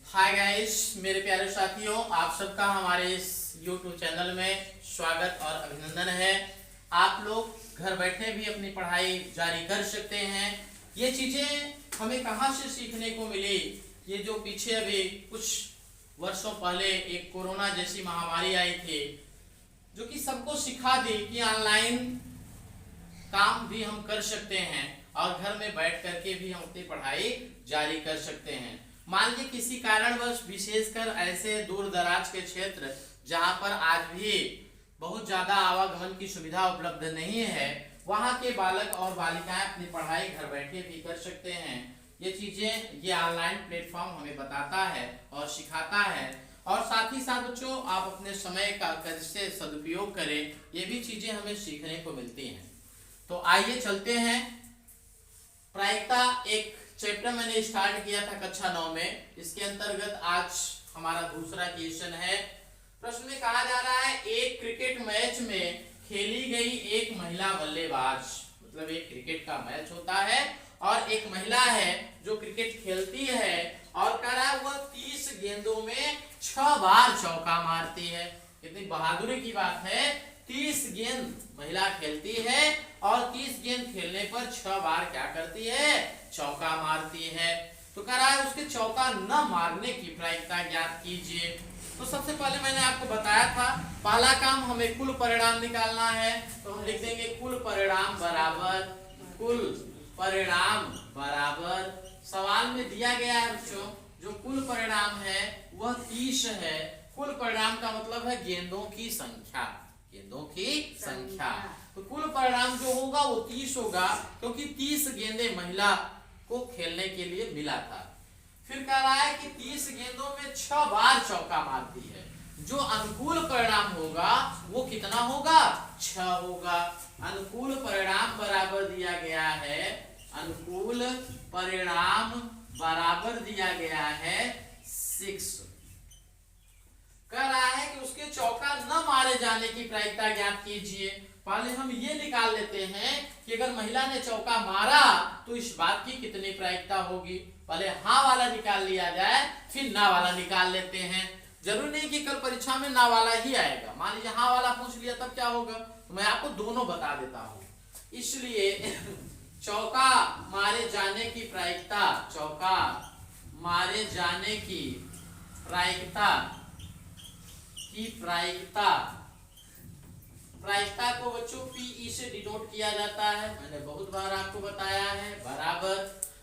Hi guys, मेरे प्यारे साथियों, आप सबका हमारे इस YouTube चैनल में स्वागत और अभिनंदन है। आप लोग घर बैठे भी अपनी पढ़ाई जारी कर सकते हैं। ये चीज़ें हमें कहाँ से सीखने को मिली? ये जो पीछे अभी कुछ वर्षों पहले एक कोरोना जैसी महामारी आई थी, जो कि सबको सिखा दी कि ऑनलाइन काम भी हम कर सकते हैं और घर में बैठ करके भी हम अपनी पढ़ाई जारी कर सकते हैं। मान लीजिए किसी कारणवश, विशेषकर ऐसे दूर दराज के क्षेत्र जहां पर आज भी बहुत ज्यादा आवागमन की सुविधा उपलब्ध नहीं है, वहां के बालक और बालिकाएं अपनी पढ़ाई घर बैठे भी कर सकते हैं। ये चीजें ये ऑनलाइन प्लेटफॉर्म हमें बताता है और सिखाता है। और साथ ही साथ बच्चों, आप अपने समय का कैसे सदुपयोग करें, ये भी चीजें हमें सीखने को मिलती हैं। तो आइए चलते हैं। प्रायिकता एक चैप्टर मैंने स्टार्ट किया था कक्षा 9 में। इसके अंतर्गत आज हमारा दूसरा क्वेश्चन है। प्रश्न में कहा जा रहा है, एक क्रिकेट मैच में खेली गई एक महिला बल्लेबाज, मतलब एक क्रिकेट का मैच होता है और एक महिला है जो क्रिकेट खेलती है और कह रहा है वह 30 गेंदों में 6 बार चौका मारती है। कितनी बहादुरी की बात है। 30 गेंद महिला खेलती है और 30 गेंद खेलने पर 6 बार क्या करती है? चौका मारती है। तो कह रहा है उसके चौका न मारने की प्रायिकता ज्ञात कीजिए। तो सबसे पहले मैंने आपको बताया था, पहला काम हमें कुल परिणाम निकालना है। तो हम लिख देंगे कुल परिणाम बराबर सवाल में दिया गया है बच्चों, जो कुल परिणाम है वह 30 है। कुल परिणाम का मतलब है गेंदों की संख्या, तो कुल परिणाम जो होगा वो 30 होगा, क्योंकि 30 गेंदें महिला को खेलने के लिए मिला था। फिर कह रहा है कि 30 गेंदों में 6 बार चौका मारती है। जो अनुकूल परिणाम होगा वो कितना होगा? 6 होगा। अनुकूल परिणाम बराबर दिया गया है, अनुकूल परिणाम बराबर दिया गया है 6। कह रहा है कि उसके चौका न मारे जाने की प्रायिकता ज्ञात कीजिए। पहले हम ये निकाल लेते हैं कि अगर महिला ने चौका मारा तो इस बात की कितनी प्रायिकता होगी। पहले हाँ वाला निकाल लिया जाए, फिर ना वाला निकाल लेते हैं। जरूर नहीं कि कल परीक्षा में ना वाला ही आएगा। मान लीजिए हाँ वाला पूछ लिया, तब क्या होगा? तो मैं आपको दोनों बता देता हूँ। इसलिए चौका मारे जाने की प्रायिकता, चौका मारे जाने की प्रायिकता को बच्चों पीई से डिनोट किया जाता है। मैंने बहुत बार आपको बताया है। बराबर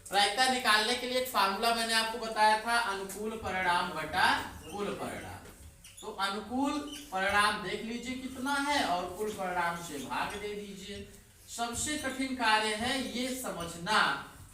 प्रायिकता निकालने के लिए एक फार्मूला मैंने आपको बताया था, अनुकूल परिणाम बटा कुल परिणाम। तो अनुकूल परिणाम देख लीजिए कितना है और कुल परिणाम से भाग दे दीजिए। सबसे कठिन कार्य है ये समझना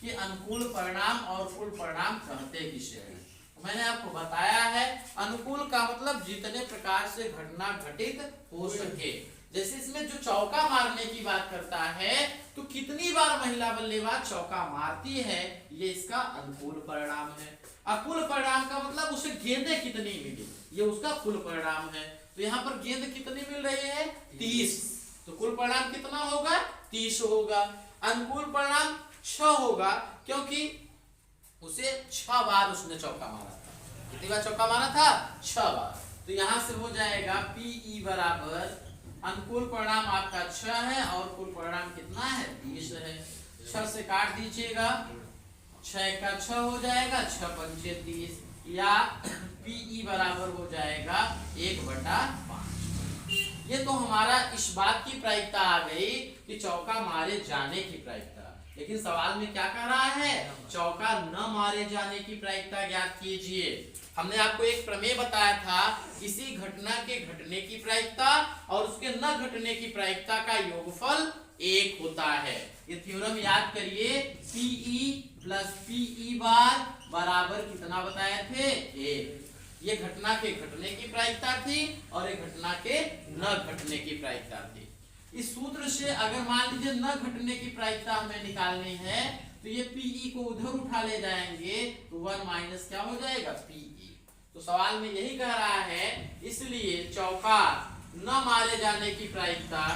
कि अनुकूल परिणाम और कुल परिणाम कहते किसे हैं। मैंने आपको बताया है, अनुकूल का मतलब जितने प्रकार से घटना घटित हो सके। जैसे इसमें जो चौका मारने की बात करता है, तो कितनी बार महिला बल्लेबाज चौका मारती है, ये इसका अनुकूल परिणाम है। और कुल परिणाम का मतलब उसे गेंदें कितनी मिली, ये उसका कुल परिणाम है। तो यहाँ पर गेंद कितनी मिल रही है? 30। तो कुल परिणाम कितना होगा? 30 होगा। अनुकूल परिणाम 6 होगा, क्योंकि उसे 6 बार उसने चौका मारा था। कितनी बार चौका मारा था? 6 बार। तो यहां से हो जाएगा पीई बराबर, अनुकूल परिणाम आपका 6 है और कुल परिणाम कितना है? 30 है। 6 से काट दीजिएगा, 6 का 6 हो जाएगा, 6 पंचे 30, या पीई बराबर हो जाएगा 1/5। ये तो हमारा इस बात की प्रायिकता आ गई कि चौका मारे जाने की प्रायिकता। लेकिन सवाल में क्या कह रहा है? चौका न मारे जाने की प्रायिकता ज्ञात कीजिए। हमने आपको एक प्रमेय बताया था, किसी घटना के घटने की प्रायिकता और उसके न घटने की प्रायिकता का योगफल 1 होता है। ये थ्योरम याद करिए, पीई प्लस पीई बार बराबर कितना बताए थे? 1। ये घटना के घटने की प्रायिकता थी और ये घटना के न घटने की प्रायिकता थी। इस सूत्र से अगर मान लीजिए न घटने की प्रायिकता हमें निकालनी है, तो ये पीई को उधर उठा ले जाएंगे, तो 1 माइनस क्या हो जाएगा? पीई। तो सवाल में यही कह रहा है, इसलिए चौका न मारे जाने की प्रायिकता,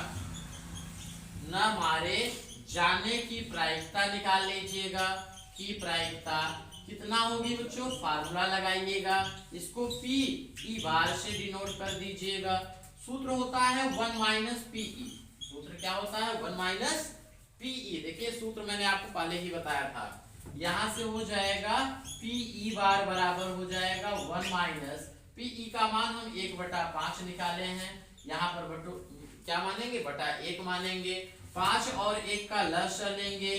न मारे जाने की प्रायिकता निकाल लीजिएगा। की प्रायिकता कितना होगी बच्चों, फार्मूला लगाइएगा, इसको पी ई बार से डिनोट कर दीजिएगा। सूत्र होता है 1 माइनस पीई। सूत्र क्या होता है, 1 माइनस पीई। देखिए सूत्र मैंने आपको पहले ही बताया था। यहां से हो जाएगा पीई बार बराबर हो जाएगा 1 माइनस पीई का मान हम 1/5 निकाले हैं। यहाँ पर बटो क्या मानेंगे, बटा 1 मानेंगे। 5 और 1 का लसागु लेंगे।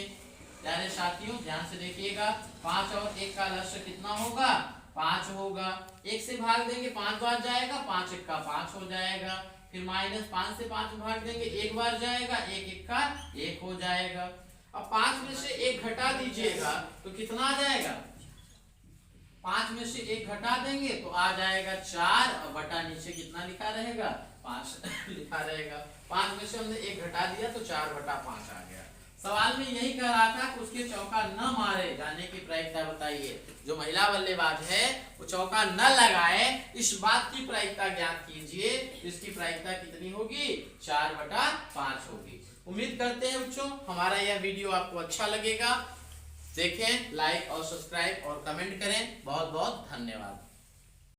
प्यारे साथियों ध्यान से देखिएगा, 5 और 1 का लसागु कितना होगा, 5 होगा। 1 से भाग देंगे 5 बार जाएगा, 5 1 का 5 हो जाएगा। फिर माइनस 5 से 5 भाग देंगे, 1 बार जाएगा, 1 1 का 1 हो जाएगा। अब 5 में से 1 घटा दीजिएगा तो कितना आ जाएगा, 5 में से 1 घटा देंगे तो आ जाएगा 4 और बटा नीचे कितना लिखा रहेगा, 5 लिखा रहेगा। 5 में से हमने 1 घटा दिया तो 4/5 आ गया। सवाल में यही कह रहा था कि उसके चौका न मारे जाने की प्रायिकता बताइए। जो महिला बल्लेबाज है वो चौका न लगाए, इस बात की प्रायिकता ज्ञात कीजिए। इसकी प्रायिकता कितनी होगी, 4/5 होगी। उम्मीद करते हैं बच्चों हमारा यह वीडियो आपको अच्छा लगेगा। देखें, लाइक और सब्सक्राइब और कमेंट करें। बहुत बहुत धन्यवाद।